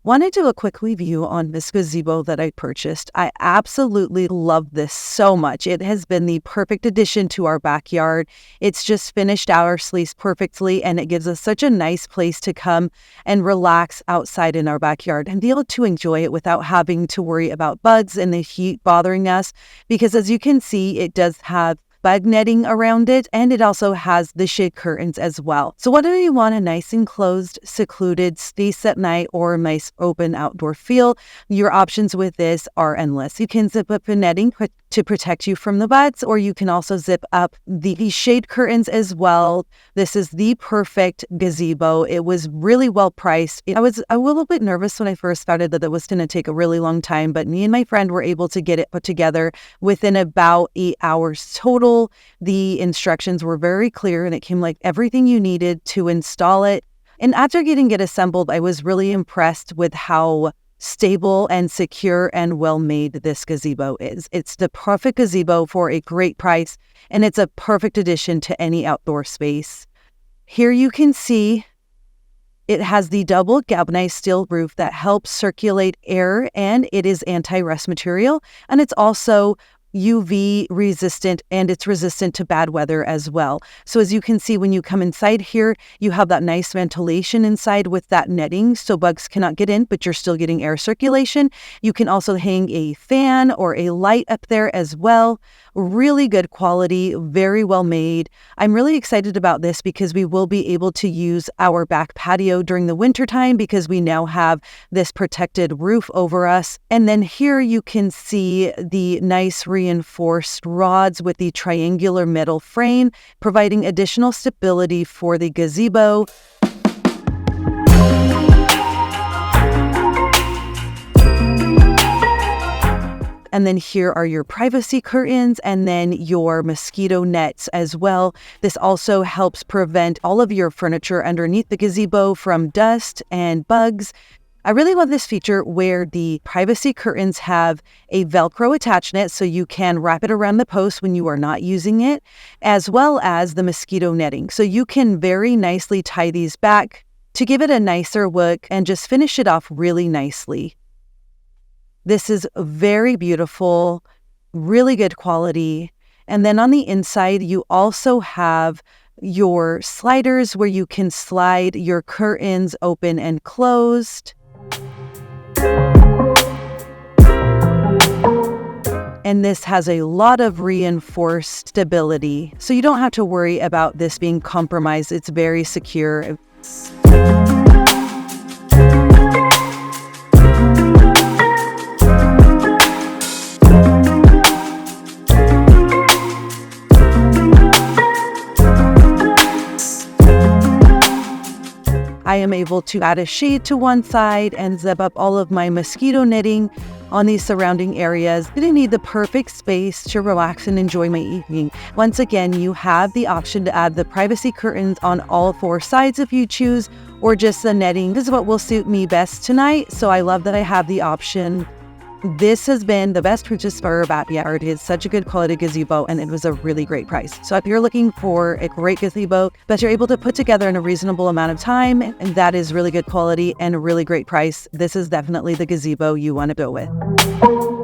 Want to do a quick review on this gazebo that I purchased. I absolutely love this so much. It has been the perfect addition to our backyard. It's just finished our sleeves perfectly, and it gives us such a nice place to come and relax outside in our backyard and be able to enjoy it without having to worry about bugs and the heat bothering us. Because as you can see, it does have bug netting around it, and it also has the shade curtains as well. So whether you want a nice enclosed, secluded space at night or a nice open outdoor feel, your options with this are endless. You can zip up the netting to protect you from the bugs, or you can also zip up the shade curtains as well. This is the perfect gazebo. It was really well priced. I was a little bit nervous when I first started that it was going to take a really long time, but me and my friend were able to get it put together within about 8 hours total. The instructions were very clear, and it came like everything you needed to install it. And after getting it assembled, I was really impressed with how stable and secure and well-made this gazebo is. It's the perfect gazebo for a great price, and it's a perfect addition to any outdoor space. Here you can see it has the double galvanized steel roof that helps circulate air, and it is anti-rust material, and it's also UV resistant, and it's resistant to bad weather as well. So as you can see, when you come inside here, you have that nice ventilation inside with that netting so bugs cannot get in, but you're still getting air circulation. You can also hang a fan or a light up there as well. Really good quality, very well made. I'm really excited about this because we will be able to use our back patio during the winter time because we now have this protected roof over us. And then here you can see the nice reinforced rods with the triangular metal frame, providing additional stability for the gazebo. And then here are your privacy curtains and then your mosquito nets as well. This also helps prevent all of your furniture underneath the gazebo from dust and bugs. I really love this feature where the privacy curtains have a Velcro attachment so you can wrap it around the post when you are not using it, as well as the mosquito netting. So you can very nicely tie these back to give it a nicer look and just finish it off really nicely. This is very beautiful, really good quality. And then on the inside, you also have your sliders where you can slide your curtains open and closed. And this has a lot of reinforced stability, so you don't have to worry about this being compromised. It's very secure. I am able to add a shade to one side and zip up all of my mosquito netting on these surrounding areas. I need the perfect space to relax and enjoy my evening. Once again, you have the option to add the privacy curtains on all 4 sides if you choose, or just the netting. This is what will suit me best tonight, so I love that I have the option. This has been the best purchase for our backyard. It's such a good quality gazebo, and it was a really great price. So if you're looking for a great gazebo that you're able to put together in a reasonable amount of time, and that is really good quality and a really great price, this is definitely the gazebo you want to go with.